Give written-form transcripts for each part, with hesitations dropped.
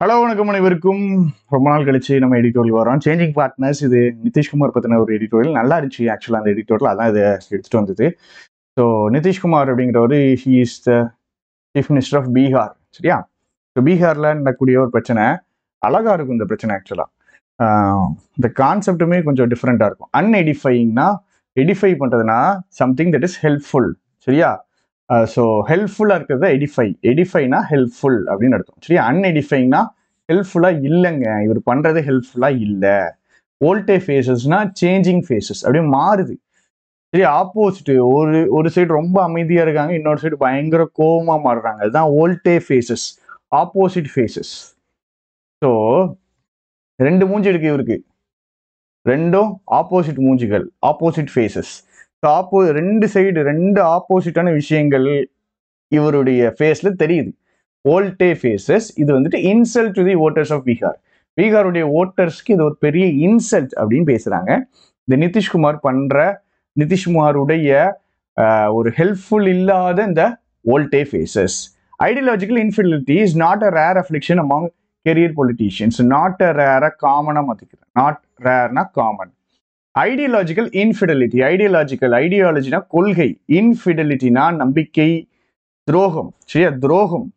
Hello வணக்கம் அனைவருக்கும். ரொம்ப நாள் கழிச்சு நம்ம எடிட்டோரியல் வரோம். Changing partners. இது நிதிஷ்குமார் பற்றின ஒரு எடிட்டோரியல் நல்லா இருந்துச்சு. ஆக்சுவலாக அந்த எடிட்டோரியல் அதான் இதை எடுத்துகிட்டு வந்தது. ஸோ நிதிஷ்குமார் அப்படிங்கிறவர் he is the chief minister of Bihar. சரியா? ஸோ பீகாரில் நடக்கக்கூடிய ஒரு பிரச்சனை அழகாக இருக்கும். இந்த பிரச்சனை ஆக்சுவலாக இந்த கான்செப்டுமே கொஞ்சம் டிஃப்ரெண்ட்டாக இருக்கும். அன்எடிஃபைங்னா எடிஃபை பண்ணுறதுனா சம்திங் தட் இஸ் ஹெல்ப்ஃபுல். சரியா? ஸோ ஹெல்ப்ஃபுல்லாக இருக்கிறத எடிஃபைனா ஹெல்ப்ஃபுல் அப்படின்னு அர்த்தம். சரியா? அன்எடிஃபைங்னா ஹெல்ப்ஃபுல்லாக இல்லைங்க, இவர் பண்ணுறது ஹெல்ப்ஃபுல்லாக இல்லை. வோல்டே ஃபேஸஸ்னா சேஞ்சிங் ஃபேஸஸ், அப்படியே மாறுது. சரி, ஆப்போசிட். ஒரு சைடு ரொம்ப அமைதியாக இருக்காங்க, இன்னொரு சைடு பயங்கர கோபமாக மாறுறாங்க. அதுதான் volte faces, opposite faces. So ரெண்டு மூஞ்சி இருக்கு இவருக்கு, ரெண்டும் ஆப்போசிட் மூஞ்சிகள், ஆப்போசிட் ஃபேஸஸ். ரெண்டு சைடு, ரெண்டு ஆப்போசிட்டான விஷயங்கள் இவருடைய ஃபேஸ்ல தெரியுது. Volte faces. இது வந்துட்டு insult to the voters of Bihar. பீகாருடைய ஓட்டர்ஸ்க்கு இது ஒரு பெரிய இன்சல்ட் அப்படின்னு பேசுறாங்க. இந்த நிதிஷ்குமாருடைய ஒரு ஹெல்ப்ஃபுல் இல்லாத இந்த volte faces. Ideological infidelity is not a rare affliction among career politicians. Not a ரேரா, காமனா மாத்திக்கிறேன். நாட் ரேர்னா காமன். Ideological infidelity. ஐடியாலஜினா கொள்கை, இன்ஃபிடலிட்டினா நம்பிக்கை துரோகம். சரியா?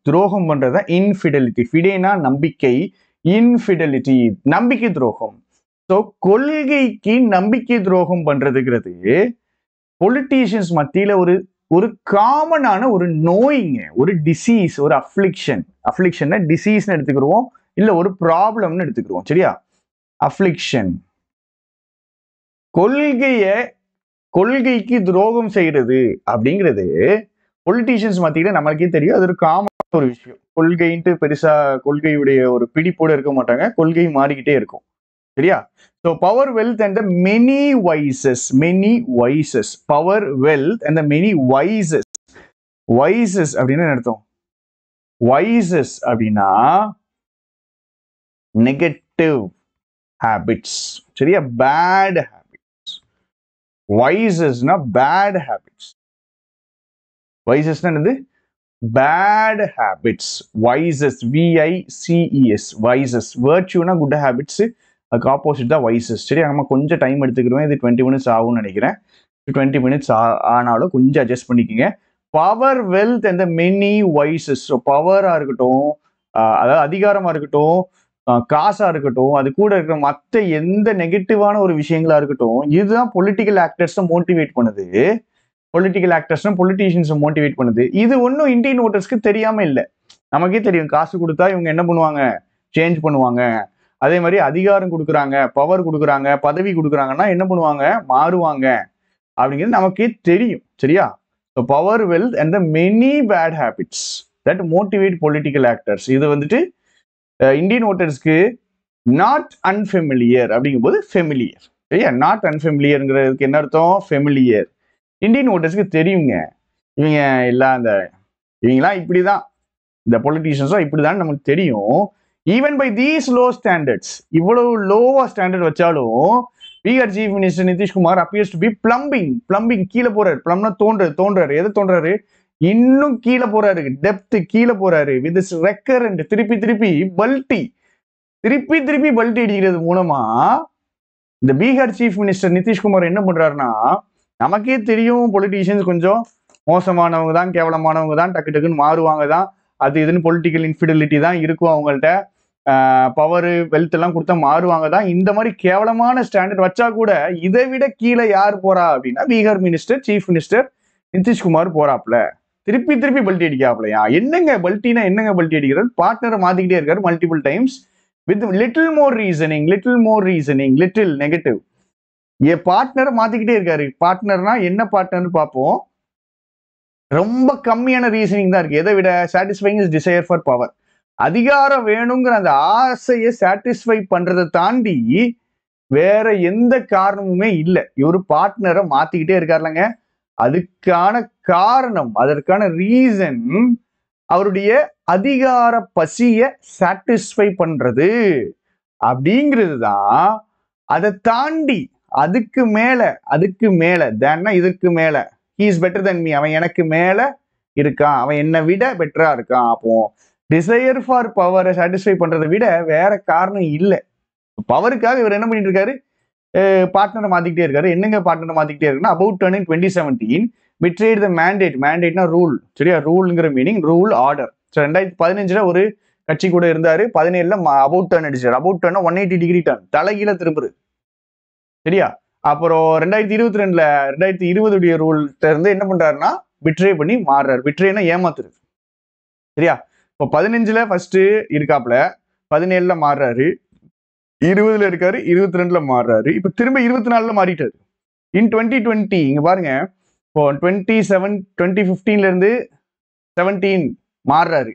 துரோகம் பண்றதா இன்ஃபிடலிட்டி. ஃபிடேனா நம்பிக்கை, இன்ஃபிடலிட்டி நம்பிக்கை துரோகம். ஸோ கொள்கைக்கு நம்பிக்கை துரோகம் பண்றதுங்கிறது பொலிட்டீஷியன்ஸ் மத்தியில ஒரு காமனான ஒரு நோய்ங்க, ஒரு டிசீஸ், ஒரு அஃப்ளிக்ஷன் டிசீஸ்னு எடுத்துக்கிடுவோம், இல்ல ஒரு ப்ராப்ளம்னு எடுத்துக்கிடுவோம். சரியா? அஃப்ளிக்ஷன். கொள்கைக்கு துரோகம் செய்யறது அப்படிங்கிறது பொலிட்டீஷியன்ஸ் மத்தியில நம்மளுக்கே தெரியும். அது ஒரு காமன் ஒரு விஷயம். கொள்கைன்ட்டு பெருசா கொள்கையுடைய ஒரு பிடிப்போட இருக்க மாட்டாங்க, கொள்கை மாறிக்கிட்டே இருக்கும். சரியா? So power, wealth and the many vices. Power, wealth and the many vices. Vices அப்படின்னு அர்த்தம். வைசஸ் அப்படின்னா நெகட்டிவ் ஹேபிட்ஸ். சரியா? Bad habits. வைசஸ்னா பேட் ஹேபிட்ஸ். வைசஸ்னா என்னது? Bad habits. Vices, VICES, vices. வர்ச்சுனா குட் ஹேபிட்ஸ், அதுக்கு ஆப்போசிட் தான் வைசஸ். சரி, நம்ம கொஞ்சம் டைம் எடுத்துக்கிறோம். இது 20 மினிட்ஸ் ஆகும்னு நினைக்கிறேன். 20 மினிட்ஸ் ஆனாலும் கொஞ்சம் அட்ஜஸ்ட் பண்ணிக்கோங்க. Power, wealth and the many vices. So பவரா இருக்கட்டும், அதாவது அதிகாரமா இருக்கட்டும், காசா இருக்கட்டும், அது கூட இருக்கிற மற்ற எந்த நெகட்டிவான ஒரு விஷயங்களா இருக்கட்டும், இதுதான் பொலிட்டிக்கல் ஆக்டர்ஸை மோட்டிவேட் பண்ணுது. பொலிட்டீஷியன்ஸை மோட்டிவேட் பண்ணுது. இது ஒன்றும் இந்தியன் ஓட்டர்ஸ்க்கு தெரியாம இல்லை. நமக்கே தெரியும், காசு கொடுத்தா இவங்க என்ன பண்ணுவாங்க? சேஞ்ச் பண்ணுவாங்க. அதே மாதிரி அதிகாரம் கொடுக்குறாங்க, பவர் கொடுக்குறாங்க, பதவி கொடுக்குறாங்கன்னா என்ன பண்ணுவாங்க? மாறுவாங்க அப்படிங்கிறது நமக்கே தெரியும். சரியா? Power, wealth and the many bad habits that motivate political actors. இது வந்துட்டு இந்தியன் ஓட்டர்ஸ்க்கு நாட் அன்ஃபெமிலியர் அப்படிங்கும்போது ஃபெமிலியர். சரியா? நாட் அன்ஃபெமிலியர்ங்கிறதுக்கு என்ன அர்த்தம்? ஃபெமிலியர். இந்தியன் ஓட்டர்ஸ்க்கு தெரியுங்க, இவங்கெல்லாம் இப்படிதான், இந்த பொலிட்டீஷியன்ஸும் இப்படிதான் நமக்கு தெரியும். Even by these low standards, இவ்வளவு லோவா ஸ்டாண்டர்ட் வச்சாலும் Bihar chief minister Nitish Kumar appears to be plumbing கீழே போறாரு. பிளம்னா தோன்றாரு. எதை தோன்றாரு? இன்னும் கீழே போறாரு, டெப்த் கீழே போறாரு. வித் ரெக்கரண்ட் திருப்பி பல்டி அடிக்கிறது மூலமா இந்த பீகார் சீஃப் மினிஸ்டர் நிதிஷ்குமார் என்ன பண்றாருன்னா, நமக்கே தெரியும் பொலிட்டீஷியன்ஸ் கொஞ்சம் மோசமானவங்க தான், கேவலமானவங்க தான், டக்குன்னு மாறுவாங்க தான், அது இதுன்னு பொலிட்டிக்கல் இன்ஃபிடலிட்டி தான் இருக்கும் அவங்கள்ட்ட, பவர், வெல்த் எல்லாம் கொடுத்தா மாறுவாங்க தான். இந்த மாதிரி கேவலமான ஸ்டாண்டர்ட் வச்சா கூட இதை விட கீழே யார் போறா அப்படின்னா பீகார் சீஃப் மினிஸ்டர் நிதிஷ்குமார் போறாப்ல. திருப்பி பல்ட்டி அடிக்காப்லையா? என்னங்க பல்ட்டினா என்னங்க பல்ட்டி அடிக்கிறார்? பார்ட்னரை மாத்திக்கிட்டே இருக்காரு multiple times with little more reasoning, little negative. பார்ட்னரை மாத்திக்கிட்டே இருக்காரு. பார்ட்னர்னா என்ன பார்ட்னர் பார்ப்போம். ரொம்ப கம்மியான ரீசனிங் தான் இருக்கு. எதை விட? Satisfying is desire for power. அதிகாரம் வேணுங்கிற அந்த ஆசையை சாட்டிஸ்ஃபை பண்றதை தாண்டி வேற எந்த காரணமுமே இல்லை. இவர் பார்ட்னரை மாத்திக்கிட்டே இருக்காருலங்க. அதுக்கான காரணம், அதற்கான ரீசன் அவருடைய அதிகார பசியை சாட்டிஸ்ஃபை பண்றது அப்படிங்கிறது தான். அதை தாண்டி அதுக்கு மேல தேன்னா இதுக்கு மேல, he is better than me, அவன் எனக்கு மேல இருக்கான், அவன் என்னை விட பெட்டரா இருக்கான். அப்போ டிசையர் ஃபார் பவரை சாட்டிஸ்ஃபை பண்றதை விட வேற காரணம் இல்லை. பவருக்காக இவர் என்ன பண்ணிட்டு இருக்காரு, பார்ட்னரை மாத்திக்கிட்டே இருக்காரு. என்னங்க பார்ட்னரை மாத்திக்கிட்டே இருக்குன்னா, about turn in 2017 betrayed the mandate. மேண்டேட்னா ரூல், சரியா? ரூல்ங்கிற மீனிங் ரூல் ஆர்டர். 2015 ஒரு கட்சி கூட இருந்தாரு. 17 அபவுட் டர்ன் அடிச்சாரு. அபவுட் டர்ன் 180 டிகிரி டர்ன், தலைகீழ திரும்புறது, சரியா? அப்புறம் 2022 2020 ரூல்ல இருந்து என்ன பண்றாருன்னா பிட்ரே பண்ணி மாறுறாரு. பிட்ரேனா ஏமாத்துறது, சரியா? இப்போ 15 ஃபர்ஸ்ட் இருக்காப்ல, 17 மாறுறாரு, 20 இருக்காரு, 22 மாறுறாரு, இப்ப திரும்ப 24 மாறிட்டாரு. இன் 2020 இங்க பாருங்க, இப்போ 2015 இருந்து 17 மாறுறாரு,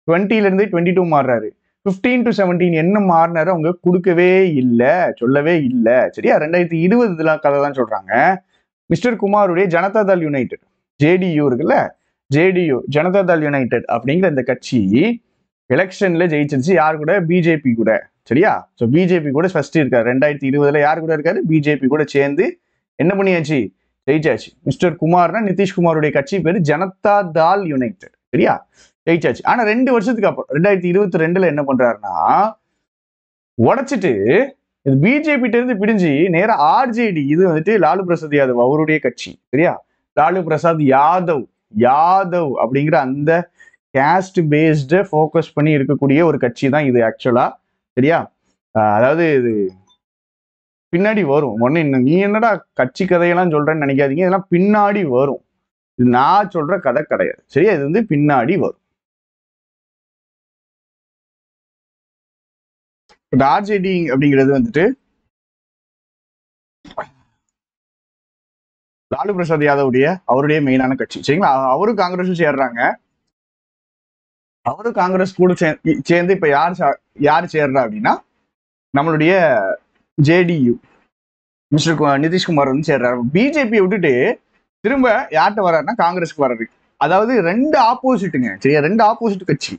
20 இருந்து 22 மாறுறாரு, 15 to 17 என்ன மாறினாரு அவங்க கொடுக்கவே இல்லை, சொல்லவே இல்லை, சரியா? 2020 கதை தான் சொல்றாங்க. மிஸ்டர் குமாருடைய ஜனதாதள் யுனைடெட், ஜேடியு இருக்குல்ல, ஜேடியு ஜனதாதள் யுனைடெட் அப்படிங்கிற இந்த கட்சி எலெக்ஷன்ல ஜெயிச்சிருச்சு. யார் கூட? பிஜேபி கூட, சரியா? ஸோ பிஜேபி கூட ஃபர்ஸ்ட் இருக்காரு. 2020 யார் கூட இருக்காரு? பிஜேபி கூட சேர்ந்து என்ன பண்ணியாச்சு? ஜெயிச்சாச்சு. மிஸ்டர் குமார்னா நிதிஷ்குமாருடைய கட்சி பேரு ஜனதாதள் யுனைடெட், சரியா? ஜெயிச்சாச்சு. ஆனா 2 வருஷத்துக்கு அப்புறம் 2022 என்ன பண்றாருன்னா உடைச்சிட்டு பிஜேபி இருந்து பிடிஞ்சு நேரா ஆர்ஜேடி, இது வந்துட்டு லாலு பிரசாத் யாதவ் அவருடைய கட்சி, சரியா? லாலு பிரசாத் யாதவ் அப்படிங்கிற அந்த கேஸ்ட் பேஸ்டு ஃபோக்கஸ் பண்ணி இருக்கக்கூடிய ஒரு கட்சி தான் இது ஆக்சுவலா, சரியா? அதாவது இது பின்னாடி வரும். ஒன்னு நீ என்னடா கட்சி கதையெல்லாம் சொல்றேன்னு நினைக்காதீங்க, இதெல்லாம் பின்னாடி வரும். இது நான் சொல்ற கதை கிடையாது, சரியா? இது வந்து பின்னாடி வரும். ஆர்ஜேடி அப்படிங்கிறது வந்துட்டு லாலு பிரசாத் யாதவுடைய அவருடைய மெயினான கட்சி, சரிங்களா? அவரும் காங்கிரஸும் சேர்றாங்க. அவரும் காங்கிரஸ் கூட சேர்ந்து இப்ப யார் சேர்றா அப்படின்னா நம்மளுடைய ஜேடியு மிஸ்டர் நிதிஷ்குமார் வந்து சேர்றாரு. பிஜேபியை விட்டுட்டு திரும்ப யார்கிட்ட வர்றாருன்னா காங்கிரஸ்க்கு வர்றாரு. அதாவது 2 ஆப்போசிட்டுங்க, சரியா? 2 ஆப்போசிட் கட்சி,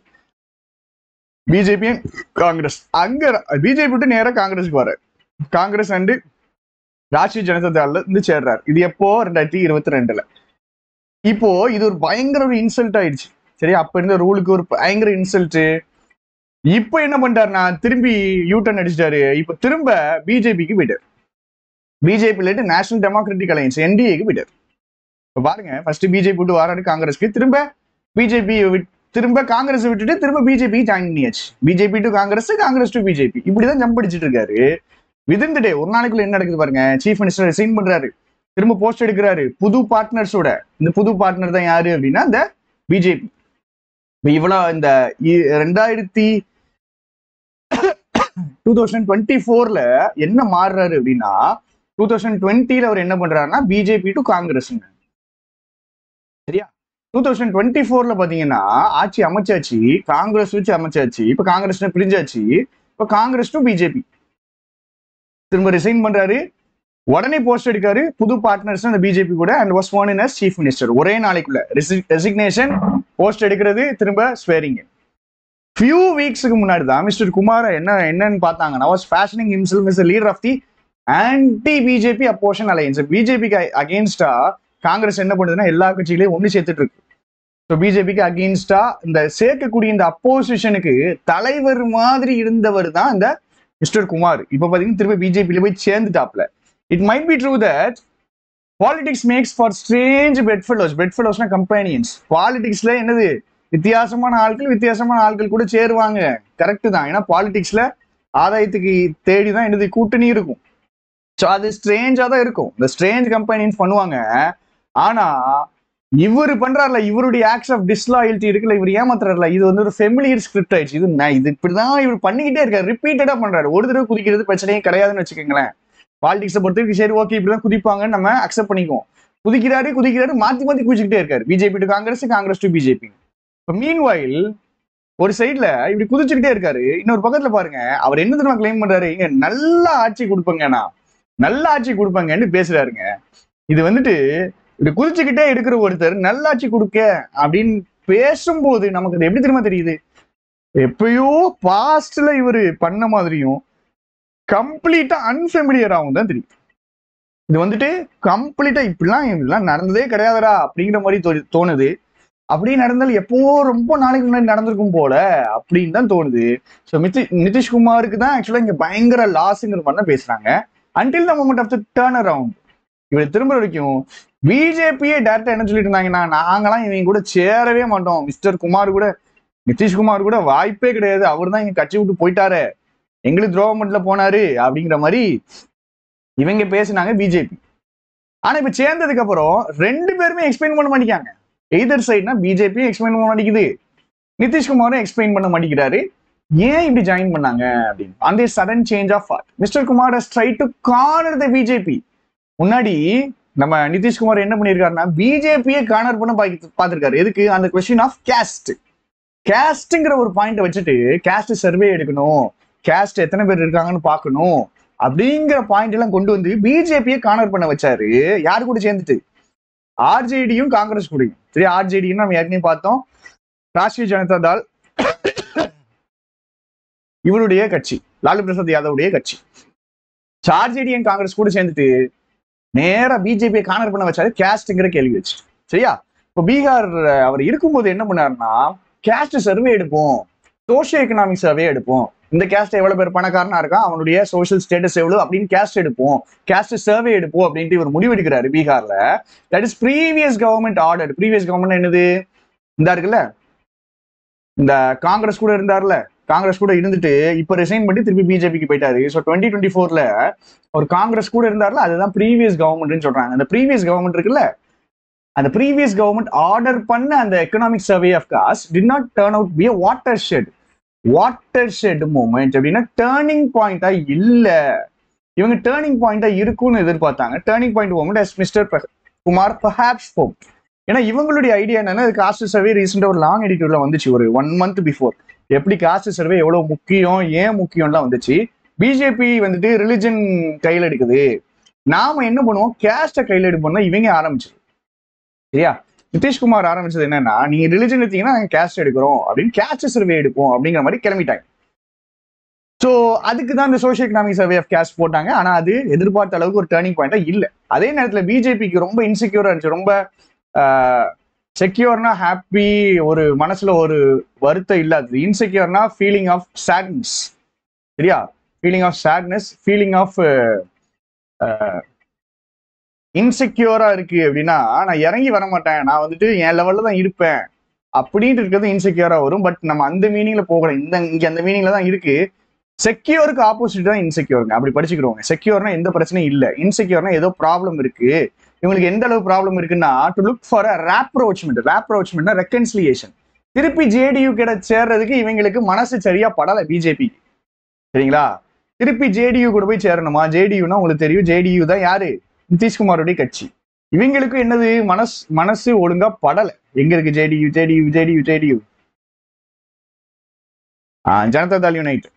பிஜேபி காங்கிரஸ். அங்க பிஜேபி விட்டு நேரா காங்கிரஸ்க்கு வர்றாரு. காங்கிரஸ் அண்டு ராஷ்டிரிய ஜனதாதள்ல இருந்து சேர்றாரு. இது எப்போ? 2022. இப்போ இது ஒரு பயங்கர ஒரு இன்சல்ட் ஆயிடுச்சு, சரியா? அப்ப இருந்த ரூலுக்கு ஒரு பயங்கர இன்சல்ட். இப்ப என்ன பண்ணிட்டாருன்னா திரும்பி யூட்டர்ன் அடிச்சிட்டாரு. இப்ப திரும்ப பிஜேபிக்கு போயிட்டாரு. பிஜேபி நேஷனல் டெமோக்ராட்டிக் அலையன்ஸ் என்டிஏக்கு போயிட்டாரு. இப்ப பாருங்க, ஃபர்ஸ்ட் பிஜேபி விட்டு வராரு காங்கிரஸ்க்கு, திரும்ப பிஜேபி திரும்ப காங்கிரஸ் விட்டுட்டு திரும்ப பிஜேபி ஜாயின் பண்ணியாச்சு. BJP to Congress, Congress to BJP, இப்படிதான் ஜம்ப் அடிச்சிட்டு இருக்காரு. விதின் தி டே, ஒரு நாளைக்குள்ள என்ன நடக்குது பாருங்க. சீஃப் மினிஸ்டர் ரிசைன் பண்றாரு, திரும்ப போஸ்ட் எடுக்கிறாரு புது பார்ட்னர்ஸோட. இந்த புது பார்ட்னர் தான் யாரு அப்படின்னா இந்த பிஜேபி. இவ்வளவு இந்த 2024 என்ன மாறுறாரு அப்படின்னா 2020 அவர் என்ன பண்றாருன்னா பிஜேபி டு காங்கிரஸ், சரியா? 2024 பாத்தீங்கன்னா ஆட்சி அமைச்சாச்சு, காங்கிரஸ் வச்சு அமைச்சாச்சு. இப்ப காங்கிரஸ் பிரிஞ்சாச்சு. இப்ப காங்கிரஸ் டு பிஜேபி. திரும்ப ரிசைன் பண்றாரு, உடனே போஸ்ட் எடுக்காரு புது பார்ட்னர்ஸ் அந்த பிஜேபி கூட, and was sworn in as chief minister. ஒரே நாளைக்குள்ள ரெசிக்னேஷன், போஸ்ட் எடுக்கிறது, திரும்ப ஸ்வேரிங். ஃபியூ வீக்ஸ்க்கு முன்னாடி தான் மிஸ்டர் குமார் என்னன்னு பார்த்தாங்கன்னா was fashioning himself as a leader of the anti BJP opposition alliance. பிஜேபிக்கு அகெயின்ஸ்டா காங்கிரஸ் என்ன பண்ணுதுன்னா எல்லா கட்சிகளையும் ஒண்ணு சேர்த்துட்டு இருக்கு. ஸோ பிஜேபிக்கு அகெயின்ஸ்டா இந்த சேர்க்கக்கூடிய இந்த அப்போசிஷனுக்கு தலைவர் மாதிரி இருந்தவர் தான் இந்த மிஸ்டர் குமார். இப்ப பாத்தீங்கன்னா திரும்ப பிஜேபியில போய் சேர்ந்துட்டாப்ல. It might be true that politics makes for strange bedfellows. பெட்ஃபெலோஸ்னா கம்பெனியன்ஸ். பாலிடிக்ஸ்ல என்னது? வித்தியாசமான ஆட்கள் கூட சேருவாங்க. கரெக்ட் தான். ஏன்னா பாலிடிக்ஸ்ல ஆதாயத்துக்கு தேடி தான் என்னது கூட்டணி இருக்கும். ஸோ அது ஸ்ட்ரேஞ்சா தான் இருக்கும். இந்த ஸ்ட்ரேஞ்ச் கம்பெனின்ஸ் பண்ணுவாங்க. ஆனா இவர் பண்றாருல, இவருடைய ஆக்ட்ஸ் ஆஃப் டிஸ்லாயல்ட்டி இருக்குல்ல, இவர் ஏமாத்துறாருல, இது வந்து ஒரு ஃபெமிலியர் ஸ்கிரிப்ட் ஆயிடுச்சு. இது இப்படிதான் இவர் பண்ணிக்கிட்டே இருக்காரு, ரிப்பீட்டடா பண்றாரு. ஒரு தடவை குதிக்கிறது பிரச்சனையே கிடையாதுன்னு வச்சுக்கோங்களேன். பாலிடிக்ஸை பொறுத்தவரைக்கும் சரி ஓகே இப்படிதான் குதிப்பாங்கன்னு நம்ம அக்செப்ட் பண்ணிக்குவோம். குதிக்கிறாரு மாத்தி குதிச்சுக்கிட்டே இருக்காரு. BJP to Congress, Congress to BJP. இப்போ மீன்வாயில் ஒரு சைட்ல இப்படி குதிச்சுக்கிட்டே இருக்காரு, இன்னொரு பக்கத்துல பாருங்க அவர் என்ன தெரியுமா கிளைம் பண்றாரு, இங்க நல்ல ஆட்சி கொடுப்பேங்கண்ணா, நல்ல ஆட்சி கொடுப்பாங்கன்னு பேசுறாருங்க. இது வந்துட்டு இப்படி குதிச்சுக்கிட்டே இருக்கிற ஒருத்தர் நல்லாட்சி கொடுக்க அப்படின்னு பேசும்போது நமக்கு அது எப்படி தெரியுமா தெரியுது? எப்பயோ பாஸ்ட்ல இவரு பண்ண மாதிரியும் கம்ப்ளீட்டா அன்ஃபெமிலியராகவும் தான் தெரியும். இது வந்துட்டு கம்ப்ளீட்டா இப்படிலாம் நடந்ததே கிடையாதுடா அப்படிங்கிற மாதிரி தோணுது. அப்படி நடந்தாலும் எப்போ ரொம்ப நாளைக்கு முன்னாடி நடந்திருக்கும் போல அப்படின்னு தான் தோணுது. ஸோ நிதிஷ்குமாருக்கு தான் ஆக்சுவலா இங்க பயங்கர லாஸ்ங்கிற மாதிரி தான் பேசுறாங்க. Until the moment of the turn around இவர் திரும்ப வரைக்கும் பிஜேபியே டேரக்டா என்ன சொல்லிட்டு இருந்தாங்கன்னா, நாங்களாம் இவங்க கூட சேரவே மாட்டோம், மிஸ்டர் குமார் கூட நிதிஷ்குமார் கூட வாய்ப்பே கிடையாது, அவர் தான் இங்க கட்சி விட்டு போயிட்டாரு, எங்களுக்கு துரோகமண்டல போனாரு அப்படிங்கிற மாதிரி இவங்க பேசினாங்க பிஜேபி. ஆனா இப்ப சேர்ந்ததுக்கு அப்புறம் ரெண்டு பேருமே எக்ஸ்பிளைன் பண்ண மாட்டேங்காங்க. எய்தர் சைட்னா பிஜேபியும் எக்ஸ்பிளைன் பண்ண மாட்டேங்குது, நிதிஷ்குமாரும் எக்ஸ்பிளைன் பண்ண மாட்டேங்கிறாரு ஏன் இப்படி ஜாயின் பண்ணாங்க அப்படின்னு. அந்த sudden change of heart mister Kumar has try to corner the BJP. முன்னாடி நம்ம நிதிஷ்குமார் என்ன பண்ணியிருக்காருன்னா பிஜேபியை கார்னர் பண்ண பார்த்திருக்காரு. எதுக்கு? அந்த கொஸ்டின் ஆஃப் கேஸ்ட். கேஸ்ட்ங்கிற ஒரு பாயிண்ட் வச்சுட்டு கேஸ்ட் சர்வே எடுக்கணும், கேஸ்ட் எத்தனை பேர் இருக்காங்கன்னு பார்க்கணும் அப்படிங்கிற பாயிண்ட் எல்லாம் கொண்டு வந்து பிஜேபியை கார்னர் பண்ண வச்சாரு. யாரு கூட சேர்ந்துட்டு? ஆர்ஜேடியும் காங்கிரஸ் கூடயும். சரி, ஆர்ஜேடியும் நம்ம ஏற்கனவே பார்த்தோம், ராஷ்டிரிய ஜனதா தள் இவருடைய கட்சி, லாலு பிரசாத் யாதவுடைய கட்சி. ஆர்ஜேடியும் காங்கிரஸ் கூட சேர்ந்துட்டு நேரா பிஜேபியை கார்னர் பண்ண வச்சாரு கேஸ்ட்ங்கிற கேள்வி வச்சு. சரியா? இப்போ பீகார் அவர் இருக்கும்போது என்ன பண்ணாருன்னா, கேஸ்ட் சர்வே எடுப்போம், சோசியோ எக்கனாமிக் சர்வே எடுப்போம், இந்த கேஸ்ட் எவ்வளவு பேர் பணக்காரனா இருக்கான், அவனுடைய சோசியல் ஸ்டேட்டஸ் எவ்வளவு அப்படின்னு கேஸ்ட் எடுப்போம், கேஸ்ட் சர்வே எடுப்போம் அப்படின்ட்டு இவர் முடிவெடுக்கிறாரு பீகார்ல. That is previous government order. Previous government என்னது? இந்த இருக்குல்ல, இந்த காங்கிரஸ் கூட இருந்தார்ல, காங்கிரஸ் கூட இருந்துட்டு இப்ப ரிசைன் பண்ணி திருப்பி பிஜேபிக்கு போயிட்டாரு. ஸோ 2024 ஒரு காங்கிரஸ் கூட இருந்தார்ல, அதுதான் ப்ரீவியஸ் கவர்மெண்ட்னு சொல்றாங்க. அந்த ப்ரீவியஸ் கவர்மெண்ட் இருக்குல்ல, அந்த ப்ரீவியஸ் கவர்மெண்ட் ஆர்டர் பண்ண அந்த economic survey of caste did not turn out be watershed. Watershed moment அப்படின்னா டேர்னிங் பாயிண்டா இல்ல. இவங்க டேர்னிங் பாயிண்டா இருக்கும்னு எதிர்பார்த்தாங்க. Turning point moment as mister Kumar perhaps hope. ஏன்னா இவங்களுடைய ஐடியா என்னன்னா, காஸ்ட் சர்வே ரீசெண்டா ஒரு லாங் எடிட்டோர்ல வந்துச்சு ஒரு 1 month பிஃபோர். எப்படி காஸ்ட் சர்வே எவ்வளவு முக்கியம், ஏன் முக்கியம்லாம் வந்துச்சு. பிஜேபி வந்துட்டு ரிலிஜன் கையில் எடுக்குது, நாம என்ன பண்ணுவோம், கேஸ்ட கையில் எடுப்போம்னா இவங்க ஆரம்பிச்சது. சரியா? நிதிஷ்குமார் ஆரம்பிச்சது என்னன்னா, நீங்க ரிலிஜன் எடுத்தீங்கன்னா நாங்க கேஸ்ட் எடுக்கிறோம் அப்படின்னு கேஸ்ட் சர்வே எடுப்போம் அப்படிங்கிற மாதிரி கிளம்பிட்டாங்க. ஸோ அதுக்கு தான் இந்த socio economic survey of caste போட்டாங்க. ஆனா அது எதிர்பார்த்த அளவுக்கு ஒரு டேர்னிங் பாயிண்டா இல்லை. அதே நேரத்தில் பிஜேபிக்கு ரொம்ப இன்செக்யூரா இருந்துச்சு. ரொம்ப செக்யூர்னா ஹாப்பி, ஒரு மனசுல ஒரு வருத்தம் இல்லாதது. இன்செக்யூர்னா ஃபீலிங் ஆஃப் சேட்னஸ். சரியா? Feeling of sadness, feeling of இன்செக்யூரா இருக்கு அப்படின்னா, நான் இறங்கி வர மாட்டேன், நான் வந்துட்டு என் லெவல்ல தான் இருப்பேன் அப்படின்ட்டு இருக்கிறது இன்செக்யூரா வரும். பட் நம்ம அந்த மீனிங்ல போகல, இங்க அந்த மீனிங்ல தான் இருக்கு. செக்யூருக்கு ஆப்போசிட் தான் இன்செக்யூருங்க. அப்படி படிச்சுக்கிறோங்க. செக்யூர்னா எந்த பிரச்சனையும் இல்லை, இன்செக்யூர்னா ஏதோ ப்ராப்ளம் இருக்கு. இவங்களுக்கு எந்த அளவு ப்ராப்ளம் இருக்குன்னா, to look for a rapprochement. ராப்ரோச்மெண்ட்னா ரெக்கன்சிலியேஷன். திருப்பி ஜேடியு கிட்ட சேர்றதுக்கு இவங்களுக்கு மனசு சரியா படலை பிஜேபிக்கு. சரிங்களா? திருப்பி ஜேடியு கூட போய் சேரணுமா? ஜேடியுனா உங்களுக்கு தெரியும், ஜேடியு தான் யாரு? நிதிஷ்குமாருடைய கட்சி. இவங்களுக்கு என்னது, மனசு ஒழுங்கா படலை. எங்க இருக்கு JDU? JDU JDU JDU Janata Dal United.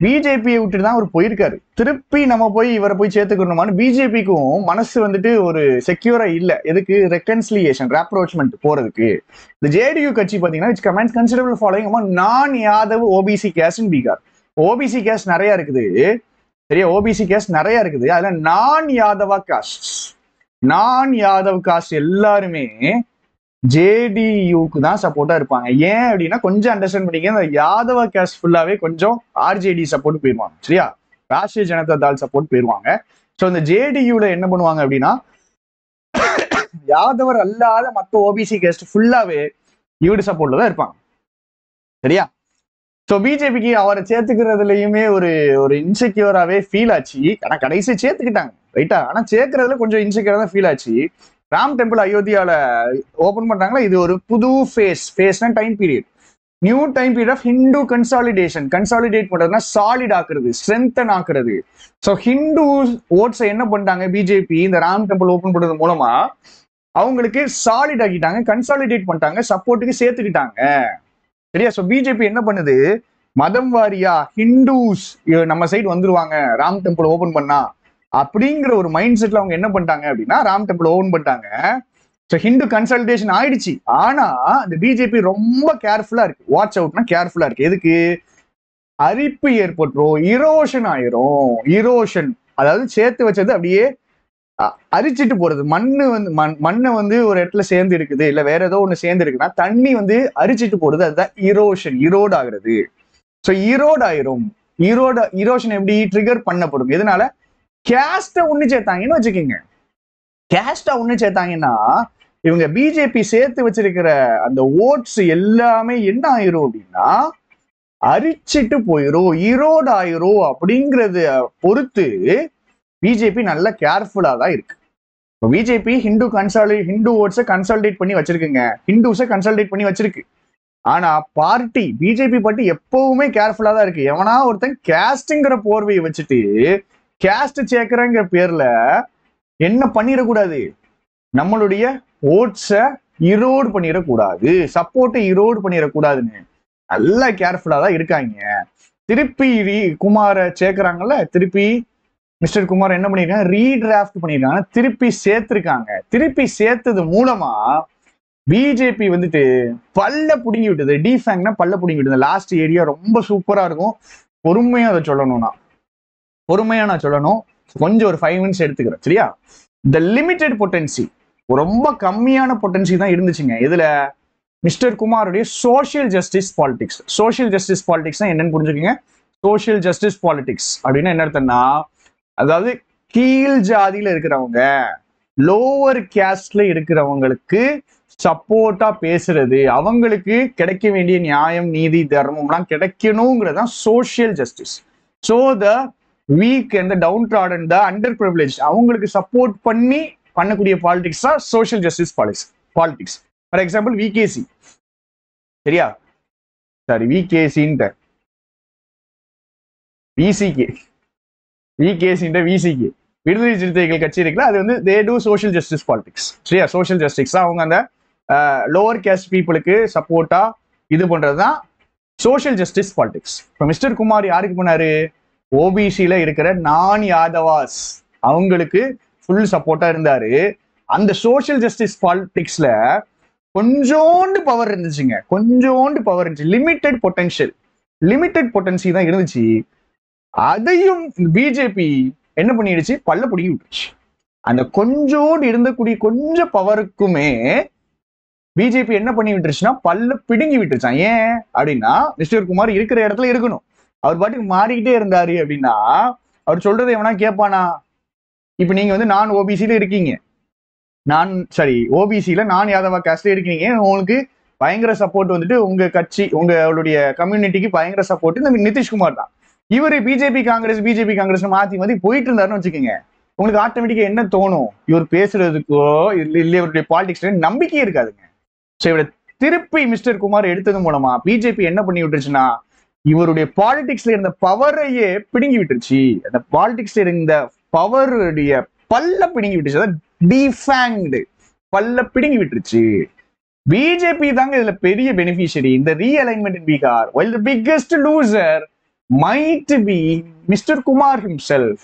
பிஜேபியை விட்டுட்டு தான் அவர் போயிருக்காரு. திருப்பி நம்ம போய் இவரை போய் சேர்த்துக்கணுமான்னு பிஜேபிக்கும் மனசு வந்துட்டு ஒரு செக்யூரா இல்லை. எதுக்கு? ரெக்கன்சிலியேஷன், ராப்ரோச்மெண்ட் போறதுக்கு. இந்த ஜேடியு கட்சி பாத்தீங்கன்னா it's comments considerable following among நான் யாதவ் ஓபிசி கேஸ்ட் இன் பீகார். ஓபிசி கேஸ்ட் நிறைய இருக்குது. சரியா? ஓபிசி கேஸ்ட் நிறைய இருக்குது. அதுல நான் யாதவா காஸ்ட், நான் யாதவ் காஸ்ட் எல்லாருமே ஜேடியுக்கு தான் சப்போர்ட்டா இருப்பாங்க. ஏன் அப்படின்னா கொஞ்சம் அண்டர்ஸ்டாண்ட் பண்ணிக்க, இந்த யாதவ கேஸ்ட் ஃபுல்லாவே கொஞ்சம் ஆர்ஜேடி சப்போர்ட் போயிருவாங்க. சரியா? ராஷ்டிரிய ஜனதா தள் சப்போர்ட் போயிருவாங்க. ஸோ இந்த ஜேடியுல என்ன பண்ணுவாங்க அப்படின்னா, யாதவர் அல்லாத மற்ற ஓபிசி கேஸ்ட் ஃபுல்லாவே இவரு சப்போர்ட்ல தான் இருப்பாங்க. சரியா? ஸோ பிஜேபிக்கு அவரை சேர்த்துக்கிறதுலயுமே ஒரு இன்செக்யூராவே ஃபீல் ஆச்சு. ஆனா கடைசி சேர்த்துக்கிட்டாங்க, ரைட்டா? ஆனா சேர்க்கறதுல கொஞ்சம் இன்செக்யூரா தான் ஃபீல் ஆச்சு. ராம் டெம்பிள் அயோத்தியால ஓபன் பண்றாங்களா, இது ஒரு புது ஃபேஸ்னா time period, new time period of Hindu consolidation. Consolidate பண்றதுனா சாலிட் ஆக்குறது, ஸ்ட்ரென்தன் ஆக்குறது. ஸோ ஹிந்து ஓட்ஸை என்ன பண்ணிட்டாங்க பிஜேபி, இந்த ராம் டெம்பிள் ஓபன் பண்றது மூலமா அவங்களுக்கு சாலிட் ஆக்கிட்டாங்க, கன்சாலிடேட் பண்ணிட்டாங்க, சப்போர்ட்டுக்கு சேர்த்துக்கிட்டாங்க. சரியா? ஸோ பிஜேபி என்ன பண்ணுது, மதம் வாரியா ஹிந்துஸ் நம்ம சைடு வந்துருவாங்க ராம் டெம்பிள் ஓபன் பண்ணா அப்படிங்கிற ஒரு மைண்ட் செட்ல அவங்க என்ன பண்ணிட்டாங்க அப்படின்னா ராம் டெம்பிள் ஓபன் பண்ணிட்டாங்க. ஸோ ஹிந்து கன்சல்டேஷன் ஆயிடுச்சு. ஆனா இந்த பிஜேபி ரொம்ப கேர்ஃபுல்லா இருக்கு. வாட்ச் அவுட்னா கேர்ஃபுல்லா இருக்கு. எதுக்கு? அரிப்பு ஏற்பட்டுரும், இரோஷன் ஆயிரும். இரோஷன் அதாவது சேர்த்து வச்சது அப்படியே அரிச்சிட்டு போறது. மண்ணை வந்து ஒரு இடத்துல சேர்ந்து இருக்குது, இல்ல வேற ஏதோ ஒண்ணு சேர்ந்து இருக்குன்னா தண்ணி வந்து அரிச்சிட்டு போறது, அதுதான் இரோட் ஆகுறது. ஸோ ஈரோடு ஆயிரும். ஈரோஷன் எப்படி ட்ரிகர் பண்ணப்படும்? எதனால? கேஸ்ட ஒண்ணு சேர்த்தாங்கன்னு வச்சுக்கோங்க. கேஸ்டா ஒண்ணு சேர்த்தாங்கன்னா இவங்க பிஜேபி சேர்த்து வச்சிருக்கிற அந்த ஓட்ஸ் எல்லாமே என்ன ஆயிரும் அப்படின்னா அரிச்சிட்டு போயிரும், ஈரோடு ஆயிரும். அப்படிங்கறத பொறுத்து பிஜேபி நல்ல கேர்ஃபுல்லா தான் இருக்கு. இப்போ பிஜேபி ஹிந்து ஓட்ஸை கன்சாலிடேட் பண்ணி வச்சிருக்குங்க, ஹிந்துஸை கன்சாலிடேட் பண்ணி வச்சிருக்கு. ஆனா பார்ட்டி பிஜேபி பார்ட்டி எப்பவுமே கேர்ஃபுல்லா தான் இருக்கு. எவனா ஒருத்தன் கேஸ்ட்ங்கிற போர்வையை வச்சுட்டு கேஸ்ட் சேர்க்கிறங்கிற பேர்ல என்ன பண்ணிடக்கூடாது, நம்மளுடைய ஓட்ஸை இரோடு பண்ணிடக்கூடாது, சப்போர்ட்டை இரோடு பண்ணிடக்கூடாதுன்னு நல்லா கேர்ஃபுல்லா தான் இருக்காங்க. திருப்பி குமாரை சேர்க்கிறாங்கல்ல, திருப்பி மிஸ்டர் குமார் என்ன பண்ணிருக்காங்க, ரீடிராஃப்ட் பண்ணிருக்காங்க, திருப்பி சேர்த்திருக்காங்க. திருப்பி சேர்த்தது மூலமா பிஜேபி வந்துட்டு பல்ல புடுங்கி விட்டது. டிஃபேங்க்னா பல்ல புடுங்கி விட்டது. லாஸ்ட் ஏரியா ரொம்ப சூப்பரா இருக்கும். பொறுமையா அதை சொல்லணும்னா பொறுமையா நான் சொல்லணும், கொஞ்சம் ஒரு 5 மினிட்ஸ் எடுத்துக்கிறேன், சரியா? த லிமிடெட் பொட்டன்சி, ரொம்ப கம்மியான பொட்டன்சி தான் இருந்துச்சுங்க. இதுல மிஸ்டர் குமாருடைய social justice politics. Social justice politics என்னன்னு புரிஞ்சுக்கோங்க. சோசியல் ஜஸ்டிஸ் பாலிடிக்ஸ் அப்படின்னா என்ன அர்த்தம்னா, அதாவது கீழ் ஜாதியில இருக்கிறவங்க, லோவர் கேஸ்ட்ல இருக்கிறவங்களுக்கு சப்போர்ட்டா பேசுறது, அவங்களுக்கு கிடைக்க வேண்டிய நியாயம், நீதி, தர்மம்லாம் கிடைக்கணுங்கிறதான் social justice. So the weak and the downtrodden, the under privilege, அவங்களுக்கு சப்போர்ட் பண்ணி பண்ணக்கூடிய பாலிடிக்ஸ் தான் social justice politics. For example VKC, சரியா? சாரி, விகேசின்ட்டு விசிகே, விகேசின்ற விசிகே, விடுதலை சிறுத்தைகள் கட்சி இருக்குல்ல, அது வந்து they do social justice politics, சரியா? சோசியல் ஜஸ்டிஸ் அவங்க அந்த லோவர் கேஸ்ட் பீப்புளுக்கு சப்போர்ட்டா இது பண்றதுதான் சோசியல் ஜஸ்டிஸ் பாலிடிக்ஸ். இப்போ மிஸ்டர் குமார் யாருக்கு பண்ணாரு? ஓபிசியில இருக்கிற நான் யாதவாஸ் அவங்களுக்கு ஃபுல் சப்போர்ட்டா இருந்தாரு. அந்த சோசியல் ஜஸ்டிஸ் பாலிடிக்ஸ்ல கொஞ்சோண்டு பவர் இருந்துச்சுங்க, கொஞ்சோண்டு பவர் இருந்துச்சு. லிமிட்டெட் பொட்டன்சி தான் இருந்துச்சு. அதையும் பிஜேபி என்ன பண்ணிடுச்சு, பல்ல பிடிங்கி விட்டுருச்சு. அந்த கொஞ்சோடு இருந்தக்கூடிய கொஞ்சம் பவருக்குமே பிஜேபி என்ன பண்ணி விட்டுருச்சுன்னா பல்ல பிடுங்கி விட்டுருச்சான். ஏன் அப்படின்னா, மிஸ்டர் குமார் இருக்கிற இடத்துல இருக்கணும். அவர் பாட்டுக்கு மாறிக்கிட்டே இருந்தாரு அப்படின்னா அவர் சொல்றதை எவனா கேட்பானா? இப்ப நீங்க வந்து நான் ஓபிசியில இருக்கீங்க, ஓபிசியில நான் யாதவா காஸ்ட்ல இருக்கீங்க, உங்களுக்கு பயங்கர சப்போர்ட் வந்துட்டு உங்க கட்சி, உங்களுடைய கம்யூனிட்டிக்கு பயங்கர சப்போர்ட் இந்த நிதிஷ்குமார் தான். இவரு பிஜேபி காங்கிரஸ் மாத்தி போயிட்டு இருந்தாருன்னு வச்சுக்கோங்க, உங்களுக்கு ஆட்டோமேட்டிக்கா என்ன தோணும்? இவர் பேசுறதுக்கோ இல்ல இவருடைய பாலிடிக்ஸ்ல நம்பிக்கையே இருக்காதுங்க. ஸோ இவரை திருப்பி மிஸ்டர் குமார் எடுத்தது மூலமா பிஜேபி என்ன பண்ணி விட்டுருச்சுன்னா, இவருடைய பாலிடிக்ஸ்ல இருந்த பவரையே பிடுங்கி விட்டுருச்சு. அந்த பாலிடிக்ஸ்ல இருந்த பவருடைய பல்ல பிடுங்கி விட்டுருச்சு, அதாவது டிஃபேங்க்டு, பல்ல பிடுங்கி விட்டுருச்சு. பிஜேபி தாங்க இதுல பெரிய பெனிஃபிஷியரி. இந்த realignment in Bihar, while the biggest loser might be mister Kumar himself.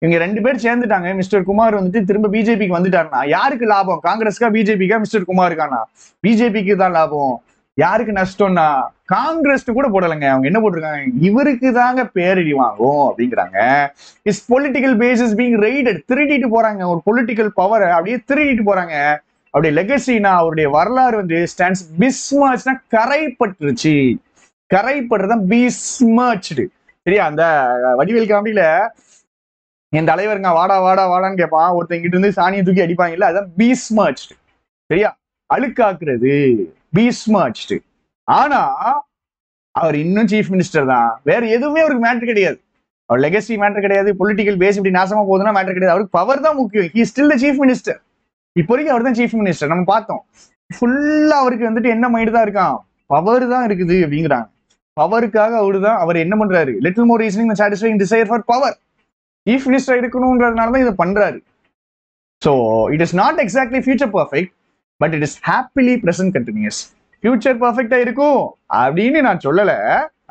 இவங்க 2 பேர் சேர்ந்துட்டாங்க. மிஸ்டர் குமார் வந்துட்டு திரும்ப பிஜேபிக்கு வந்துட்டாருன்னா யாருக்கு லாபம்? காங்கிரஸ்க்கா பிஜேபிக்கா? மிஸ்டர் குமாருக்கானா? பிஜேபிக்கு தான் லாபம். யாருக்கு நஷ்டம்னா காங்கிரஸ் கூட போடலைங்க. அவங்க என்ன போட்டிருக்காங்க, இவருக்கு தாங்க பேரடி வாங்கும் அப்படிங்கிறாங்க. இஸ் பொலிட்டிக்கல் பேசஸ் பீங் ரைடட், திருடிட்டு போறாங்க. ஒரு பொலிட்டிக்கல் பவரை அப்படியே திருடிட்டு போறாங்க. அவருடைய லெகசினா, அவருடைய வரலாறு வந்து ஸ்டாண்ட்ஸ் பிஸ்மர்ச்னா கரைப்பட்டுருச்சு. கரைப்படுறதுதான் பிஸ்மர்ச்டு, சரியா? அந்த வடிவேல் காமெடியில என் தலைவருங்க வாடா வாடா வாடான்னு கேட்பான், ஒருத்தங்கிட்ட இருந்து சாணியை தூக்கி அடிப்பாங்கல்ல, அதான் பீஸ்மர்ச்டு, சரியா? அழுக்காக்குறது, பீஸ்மர்ச்டு. ஆனா அவர் இன்னும் சீஃப் மினிஸ்டர் தான், வேற எதுவுமே அவருக்கு மேட்டர் கிடையாது. அவர் லெகசி மேட்டர் கிடையாது, பொலிட்டிக்கல் பேஸ் இப்படி நாசமா போகுதுன்னா மேட்டர் கிடையாது. அவருக்கு பவர் தான் முக்கியம். He still the chief minister. இப்போ வரைக்கும் அவர் தான் சீஃப் மினிஸ்டர். நம்ம பார்த்தோம், ஃபுல்லா அவருக்கு வந்துட்டு என்ன மைண்ட் தான் இருக்கான், பவர் தான் இருக்குது அப்படிங்கிறாங்க. பவருக்காக அவர் என்ன பண்றாரு, little more reasoning satisfying desire for power. Chief minister இருக்கணும்ன்றதுனால தான் இதை பண்றாரு. So it is not exactly future perfect, but it is happily present continues. Future பர்ஃபெக்டா இருக்கும் அப்படின்னு நான் சொல்லல.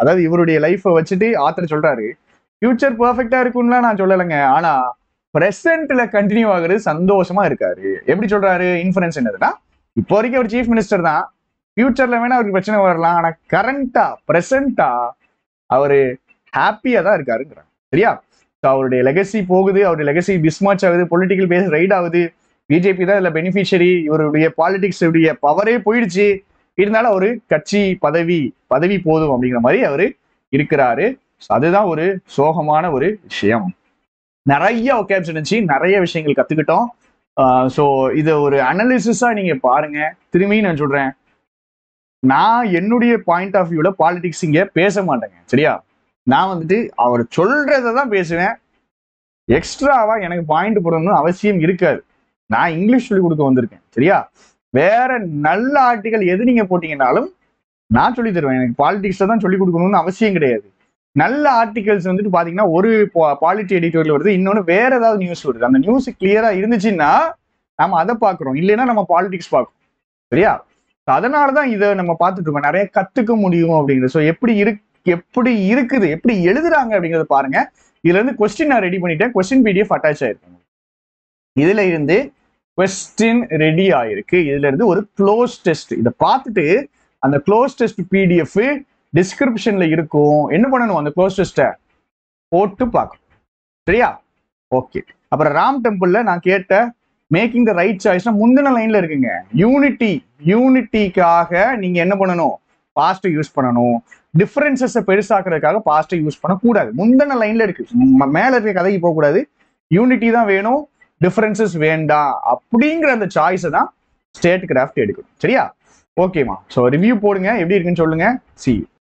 அதாவது இவருடைய லைஃபை வச்சுட்டு ஆத்தர் சொல்றாரு ஃபியூச்சர் பர்ஃபெக்டா இருக்கும்லாம் நான் சொல்லலைங்க. ஆனா பிரசன்ட்ல கண்டினியூ ஆகுறது சந்தோஷமா இருக்காரு. எப்படி சொல்றாரு? இன்ஃபரன்ஸ் என்னதுன்னா, இப்போ வரைக்கும் அவர் சீஃப் மினிஸ்டர் தான், ஃபியூச்சர்ல வேணா அவருக்கு பிரச்சனை வரலாம், ஆனா கரண்டா பிரசன்டா அவரு ஹாப்பியா தான் இருக்காருங்கிறாங்க, சரியா? அவருடைய லெகசி போகுது, அவருடைய லெகசி மிஸ்மேட்ச் ஆகுது, பொலிட்டிக்கல் பேஸ் ரைட் ஆகுது. பிஜேபி தான் இதுல பெனிஃபிஷியரி, இவருடைய பாலிடிக்ஸ் உடைய பவரே போயிடுச்சு. இருந்தாலும் அவரு கட்சி பதவி போதும் அப்படிங்கிற மாதிரி அவரு இருக்கிறாரு. அதுதான் ஒரு சோகமான ஒரு விஷயம். நிறைய ஒகேப்ஸ் இருந்துச்சு, நிறைய விஷயங்கள் கத்துக்கிட்டோம். ஸோ இதை ஒரு அனாலிசிஸா நீங்க பாருங்க. திரும்பி நான் சொல்றேன், நான் என்னுடைய பாயிண்ட் ஆஃப் வியூல பாலிடிக்ஸ் இங்க பேச மாட்டேங்க, சரியா? நான் வந்துட்டு அவர் சொல்றதை தான் பேசுவேன். எக்ஸ்ட்ராவா எனக்கு பாயிண்ட் போடணும்னு அவசியம் இருக்காது. நான் இங்கிலீஷ் சொல்லி கொடுக்க வந்திருக்கேன், சரியா? வேற நல்ல ஆர்டிகல் எது நீங்க போட்டீங்கன்னாலும் நான் சொல்லி தருவேன். எனக்கு பாலிடிக்ஸ் தான் சொல்லி கொடுக்கணும்னு அவசியம் கிடையாது. நல்ல ஆர்டிகல்ஸ் வந்துட்டு பாத்தீங்கன்னா ஒரு பாலிட்டி எடிட்டோரியல் வருது, இன்னொன்னு வேற ஏதாவது நியூஸ் வருது. அந்த நியூஸ் கிளியரா இருந்துச்சுன்னா நம்ம அதை பாக்குறோம், இல்லைன்னா நம்ம பாலிடிக்ஸ் பார்க்கணும், சரியா? அதனாலதான் இதை நம்ம பார்த்துட்டு இருக்கோம். நிறைய கத்துக்க முடியும் அப்படிங்கிறது. ஸோ எப்படி இருக்குது, எப்படி எழுதுறாங்க அப்படிங்கறத பாருங்க. இதுல இருந்து கொஸ்டின் நான் ரெடி பண்ணிட்டேன். கொஸ்டின் PDF அட்டாச் ஆயிருக்கு. இதுல இருந்து கொஸ்டின் ரெடி ஆயிருக்கு. இதுல இருந்து ஒரு க்ளோஸ் டெஸ்ட், இதை பார்த்துட்டு அந்த க்ளோஸ் டெஸ்ட் PDF டிஸ்கிரிப்ஷன்ல இருக்கும். என்ன பண்ணணும், அந்த க்ளோஸ் டெஸ்ட்டை போட்டு பார்க்கணும், சரியா? ஓகே. அப்புறம் ராம் டெம்பிள்ல நான் கேட்ட மேக்கிங் த ரைட் சாய்ஸ்னா முந்தின லைன்ல இருக்குங்க. யூனிட்டிக்காக நீங்க என்ன பண்ணணும், பாஸ்ட் யூஸ் பண்ணணும். டிஃபரன்சஸை பெருசாக்குறதுக்காக பாஸ்ட்டை யூஸ் பண்ணக்கூடாது. முந்தின லைன்ல இருக்கு, மேல இருக்க கதைக்கு போக கூடாது. யூனிட்டி தான் வேணும், டிஃபரன்சஸ் வேண்டாம் அப்படிங்கிற அந்த சாய்ஸை தான் ஸ்டேட் கிராஃப்ட் எடுக்கணும், சரியா? ஓகேமா. ஸோ ரிவ்யூ போடுங்க, எப்படி இருக்குன்னு சொல்லுங்க. See you.